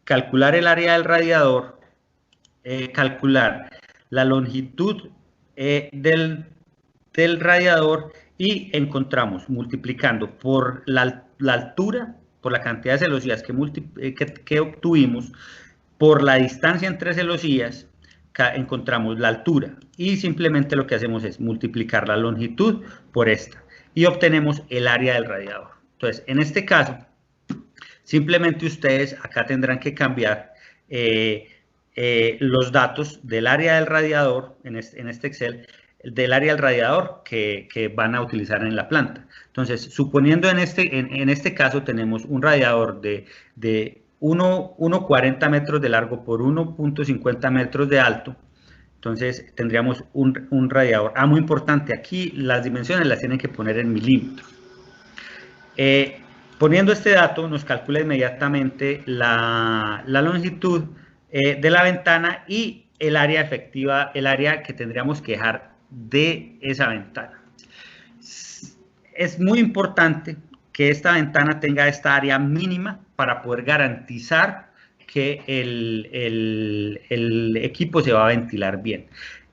calcular el área del radiador, calcular la longitud del radiador y encontramos, multiplicando por la altura, por la cantidad de celosías que obtuvimos, por la distancia entre celosías, encontramos la altura y simplemente lo que hacemos es multiplicar la longitud por esta y obtenemos el área del radiador. Entonces, en este caso, simplemente ustedes acá tendrán que cambiar los datos del área del radiador, en este Excel, del área del radiador que van a utilizar en la planta. Entonces, suponiendo en este caso tenemos un radiador de 1,40 metros de largo por 1,50 metros de alto, entonces tendríamos un radiador. Muy importante, aquí las dimensiones las tienen que poner en milímetros. Poniendo este dato nos calcula inmediatamente la longitud de la ventana y el área efectiva, el área que tendríamos que dejar de esa ventana. Es muy importante que esta ventana tenga esta área mínima para poder garantizar que el equipo se va a ventilar bien.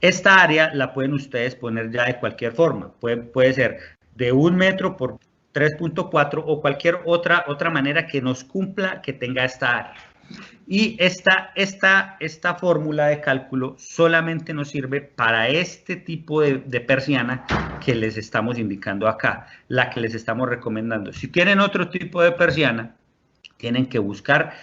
Esta área la pueden ustedes poner ya de cualquier forma, puede ser de 1 metro por 3.4 o cualquier otra manera que nos cumpla que tenga esta área. Y esta fórmula de cálculo solamente nos sirve para este tipo de persiana que les estamos indicando acá, la que les estamos recomendando. Si tienen otro tipo de persiana, tienen que buscar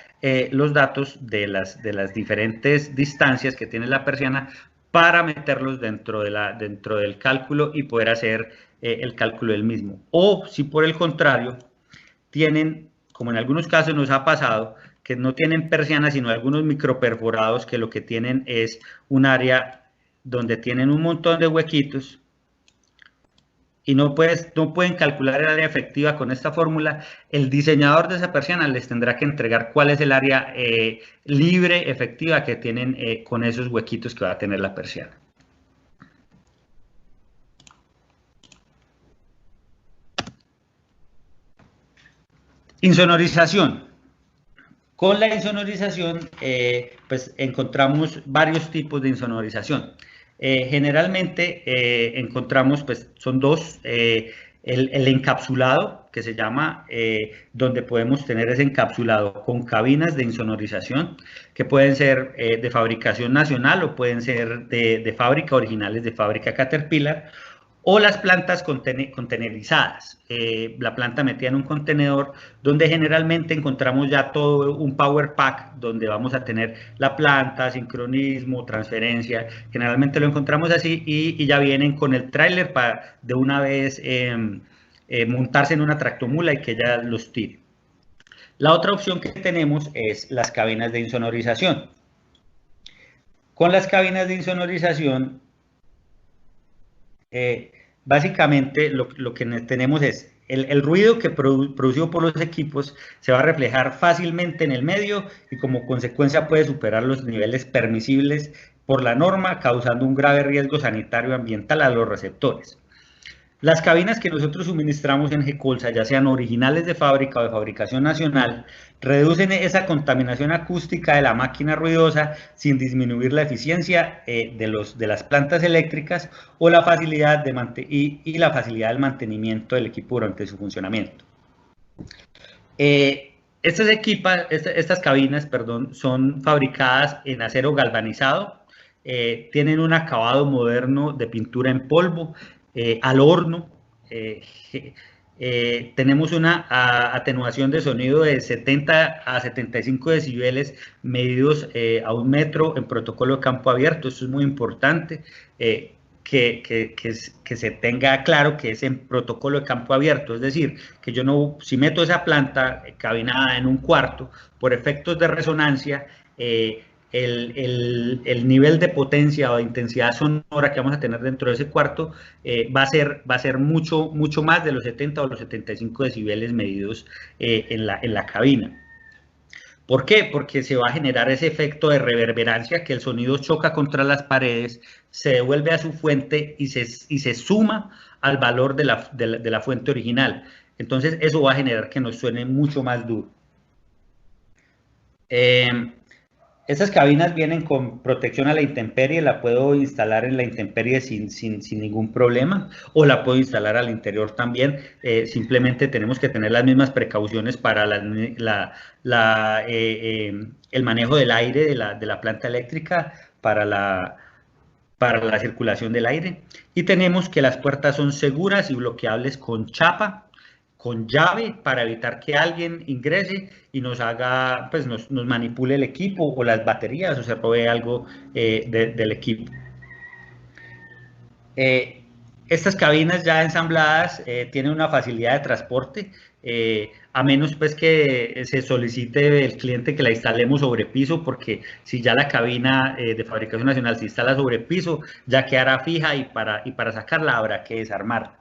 los datos de las diferentes distancias que tiene la persiana para meterlos dentro del cálculo y poder hacer el cálculo del mismo. O si por el contrario tienen, como en algunos casos nos ha pasado, que no tienen persianas sino algunos microperforados que lo que tienen es un área donde tienen un montón de huequitos y no pueden calcular el área efectiva con esta fórmula, el diseñador de esa persiana les tendrá que entregar cuál es el área libre efectiva que tienen con esos huequitos que va a tener la persiana. Insonorización. Con la insonorización, pues encontramos varios tipos de insonorización. Generalmente encontramos, pues son dos, el encapsulado, que se llama, donde podemos tener ese encapsulado con cabinas de insonorización, que pueden ser de fabricación nacional o pueden ser de fábrica, originales de fábrica Caterpillar, o las plantas contenerizadas, la planta metida en un contenedor donde generalmente encontramos ya todo un power pack donde vamos a tener la planta, sincronismo, transferencia, generalmente lo encontramos así y ya vienen con el tráiler para de una vez montarse en una tractomula y que ya los tire. La otra opción que tenemos es las cabinas de insonorización. Con las cabinas de insonorización básicamente lo que tenemos es el ruido que producido por los equipos se va a reflejar fácilmente en el medio y como consecuencia puede superar los niveles permisibles por la norma, causando un grave riesgo sanitario ambiental a los receptores. Las cabinas que nosotros suministramos en Gecolsa, ya sean originales de fábrica o de fabricación nacional, reducen esa contaminación acústica de la máquina ruidosa sin disminuir la eficiencia de las plantas eléctricas o la facilidad la facilidad del mantenimiento del equipo durante su funcionamiento. Estas cabinas, perdón, son fabricadas en acero galvanizado, tienen un acabado moderno de pintura en polvo, al horno, tenemos una atenuación de sonido de 70 a 75 decibeles medidos a 1 metro en protocolo de campo abierto. Esto es muy importante que se tenga claro que es en protocolo de campo abierto, es decir, que yo no, si meto esa planta cabinada en un cuarto, por efectos de resonancia, el nivel de potencia o de intensidad sonora que vamos a tener dentro de ese cuarto va a ser mucho más de los 70 o los 75 decibeles medidos en la cabina. ¿Por qué? Porque se va a generar ese efecto de reverberancia, que el sonido choca contra las paredes, se devuelve a su fuente y se suma al valor de la fuente original. Entonces eso va a generar que nos suene mucho más duro. Eh, Estas cabinas vienen con protección a la intemperie, la puedo instalar en la intemperie sin ningún problema, o la puedo instalar al interior también. Simplemente tenemos que tener las mismas precauciones para el manejo del aire de la planta eléctrica, para la circulación del aire. Y tenemos que las puertas son seguras y bloqueables con chapa, con llave, para evitar que alguien ingrese y nos haga, pues nos manipule el equipo o las baterías, o se robe algo del equipo. Eh, Estas cabinas ya ensambladas tienen una facilidad de transporte, a menos pues que se solicite del cliente que la instalemos sobre piso, porque si ya la cabina de fabricación nacional se instala sobre piso, ya quedará fija y para sacarla habrá que desarmarla.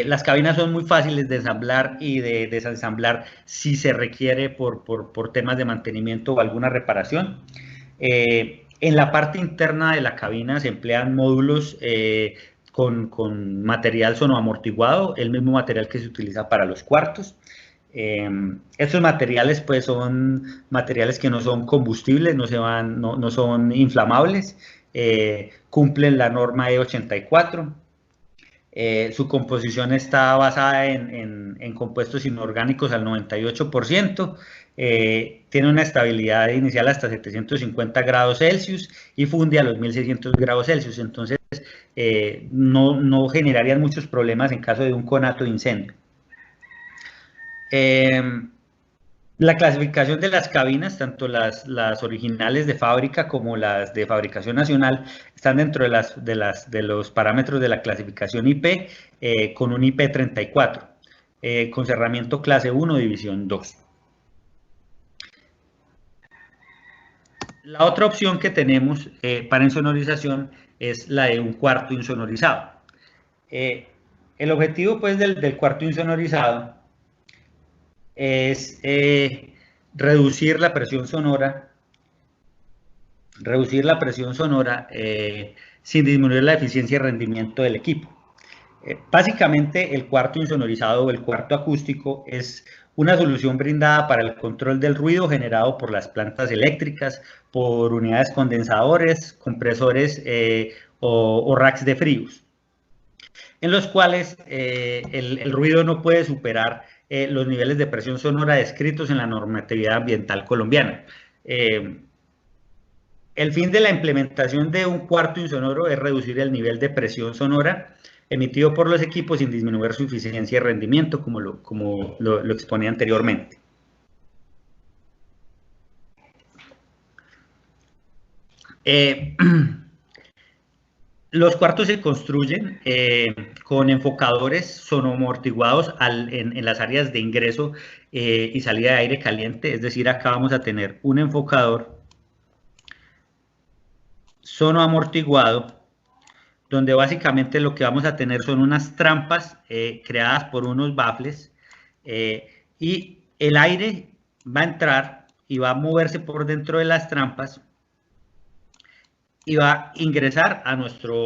Las cabinas son muy fáciles de ensamblar y de desensamblar si se requiere por temas de mantenimiento o alguna reparación. En la parte interna de la cabina se emplean módulos con material sonoamortiguado, el mismo material que se utiliza para los cuartos. Estos materiales pues son materiales que no son combustibles, no son inflamables, cumplen la norma E84. Su composición está basada en compuestos inorgánicos al 98%, tiene una estabilidad inicial hasta 750 grados Celsius y funde a los 1600 grados Celsius, entonces no generarían muchos problemas en caso de un conato de incendio. La clasificación de las cabinas, tanto las originales de fábrica como las de fabricación nacional, están dentro de los parámetros de la clasificación IP, con un IP 34, con cerramiento clase 1, división 2. La otra opción que tenemos para insonorización es la de un cuarto insonorizado. El objetivo pues del cuarto insonorizado es reducir la presión sonora sin disminuir la eficiencia y rendimiento del equipo. Básicamente el cuarto insonorizado o el cuarto acústico es una solución brindada para el control del ruido generado por las plantas eléctricas, por unidades condensadores, compresores o racks de fríos, en los cuales el ruido no puede superar los niveles de presión sonora descritos en la normatividad ambiental colombiana. El fin de la implementación de un cuarto insonoro es reducir el nivel de presión sonora emitido por los equipos sin disminuir su eficiencia y rendimiento, como lo exponía anteriormente. Los cuartos se construyen con enfocadores sonoamortiguados en las áreas de ingreso y salida de aire caliente, es decir, acá vamos a tener un enfocador sonoamortiguado, donde básicamente lo que vamos a tener son unas trampas creadas por unos baffles, y el aire va a entrar y va a moverse por dentro de las trampas y va a ingresar a nuestra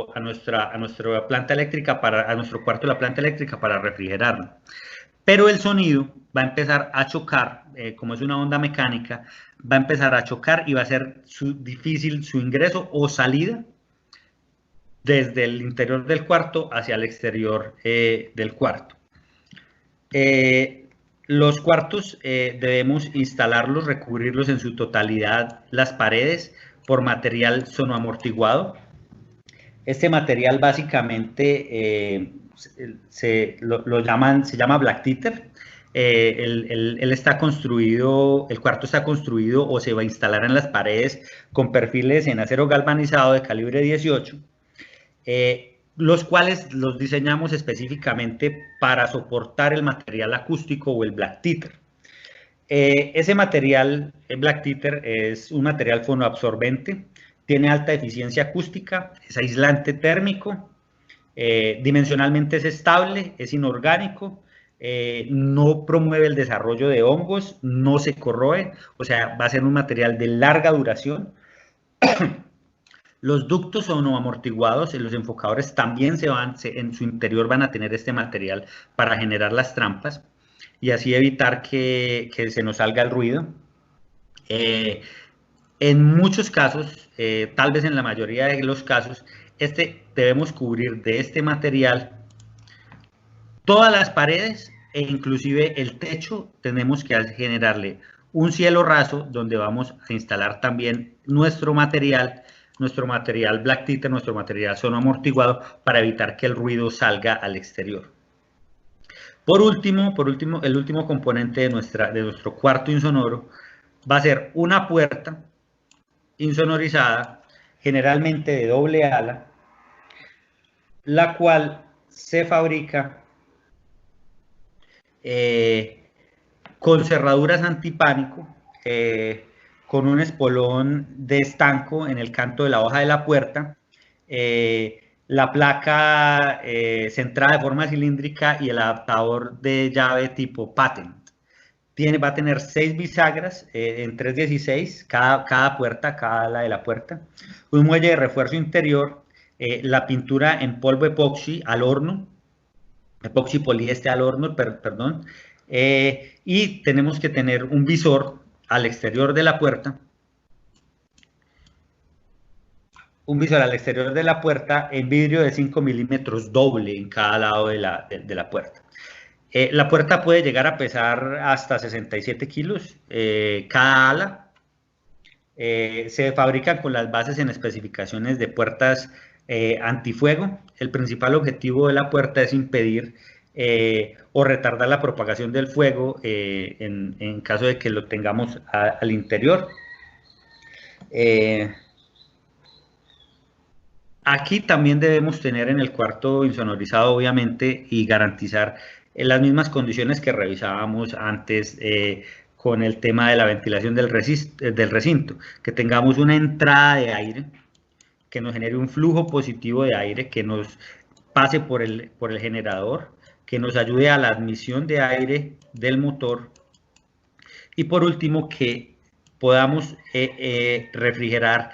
planta eléctrica, a nuestro cuarto de la planta eléctrica para refrigerarlo. Pero el sonido va a empezar a chocar, como es una onda mecánica, va a empezar a chocar y va a ser difícil su ingreso o salida desde el interior del cuarto hacia el exterior del cuarto. Los cuartos debemos instalarlos, recubrirlos en su totalidad, las paredes, por material sonoamortiguado. Este material básicamente se llama Black Tether. El cuarto está construido o se va a instalar en las paredes con perfiles en acero galvanizado de calibre 18, los cuales los diseñamos específicamente para soportar el material acústico o el Black Tether. Ese material, el Black Tether, es un material fonoabsorbente, tiene alta eficiencia acústica, es aislante térmico, dimensionalmente es estable, es inorgánico, no promueve el desarrollo de hongos, no se corroe, o sea, va a ser un material de larga duración. Los ductos sonoamortiguados en los enfocadores también en su interior van a tener este material para generar las trampas y así evitar que se nos salga el ruido. En muchos casos, tal vez en la mayoría de los casos, debemos cubrir de este material todas las paredes e inclusive el techo. Tenemos que generarle un cielo raso donde vamos a instalar también nuestro material Black Titer, nuestro material sono amortiguado, para evitar que el ruido salga al exterior. Por último, el último componente de nuestro cuarto insonoro va a ser una puerta insonorizada, generalmente de doble ala, la cual se fabrica con cerraduras antipánico, con un espolón de estanco en el canto de la hoja de la puerta, la placa centrada de forma cilíndrica y el adaptador de llave tipo patent. Va a tener 6 bisagras en 3/16, cada puerta, cada ala de la puerta, un muelle de refuerzo interior, la pintura en polvo epoxi al horno, epoxi poliéster al horno, perdón, y tenemos que tener un visor al exterior de la puerta, en vidrio de 5 milímetros doble en cada lado de la puerta. La puerta puede llegar a pesar hasta 67 kilos cada ala. Se fabrican con las bases en especificaciones de puertas antifuego. El principal objetivo de la puerta es impedir o retardar la propagación del fuego en caso de que lo tengamos al interior. Aquí también debemos tener en el cuarto insonorizado, obviamente, y garantizar las mismas condiciones que revisábamos antes con el tema de la ventilación del recinto, que tengamos una entrada de aire, que nos genere un flujo positivo de aire, que nos pase por el generador, que nos ayude a la admisión de aire del motor, y por último que podamos refrigerar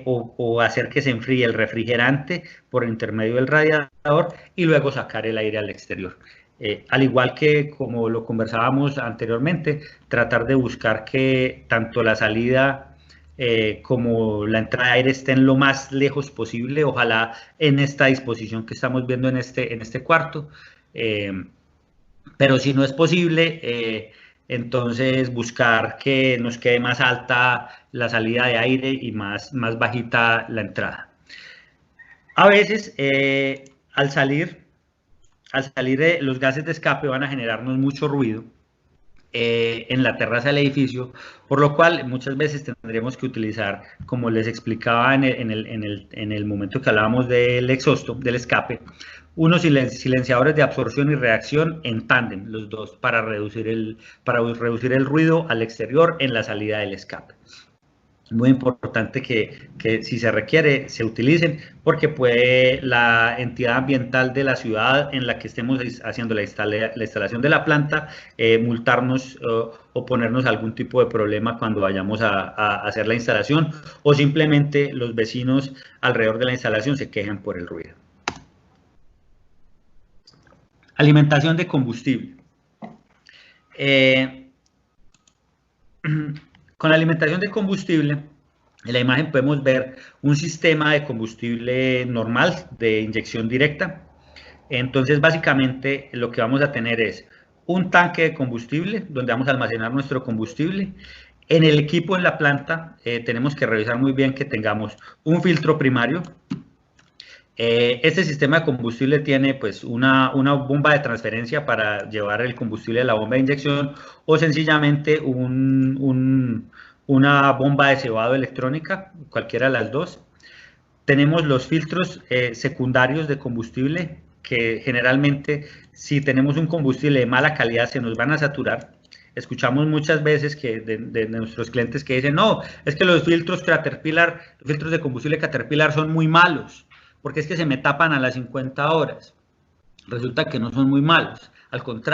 o hacer que se enfríe el refrigerante por intermedio del radiador y luego sacar el aire al exterior. Al igual que como lo conversábamos anteriormente, tratar de buscar que tanto la salida como la entrada de aire estén lo más lejos posible, ojalá en esta disposición que estamos viendo en este cuarto, pero si no es posible, entonces buscar que nos quede más alta la salida de aire y más bajita la entrada. A veces al salir los gases de escape van a generarnos mucho ruido en la terraza del edificio, por lo cual muchas veces tendremos que utilizar, como les explicaba en el momento que hablábamos del exhausto, del escape, unos silenciadores de absorción y reacción en tándem, los dos, para reducir el ruido al exterior en la salida del escape. Muy importante que si se requiere se utilicen, porque puede la entidad ambiental de la ciudad en la que estemos haciendo la instalación de la planta multarnos o ponernos algún tipo de problema cuando vayamos a hacer la instalación, o simplemente los vecinos alrededor de la instalación se quejan por el ruido. Alimentación de combustible. Con la alimentación de combustible, en la imagen podemos ver un sistema de combustible normal de inyección directa. Entonces, básicamente, lo que vamos a tener es un tanque de combustible donde vamos a almacenar nuestro combustible. En el equipo, en la planta, tenemos que revisar muy bien que tengamos un filtro primario. Este sistema de combustible tiene pues una bomba de transferencia para llevar el combustible a la bomba de inyección, o sencillamente una bomba de cebado electrónica, cualquiera de las dos. Tenemos los filtros secundarios de combustible, que generalmente si tenemos un combustible de mala calidad se nos van a saturar. Escuchamos muchas veces que de nuestros clientes que dicen, no, es que los filtros Caterpillar, los filtros de combustible Caterpillar son muy malos, porque es que se me tapan a las 50 horas. Resulta que no son muy malos, al contrario.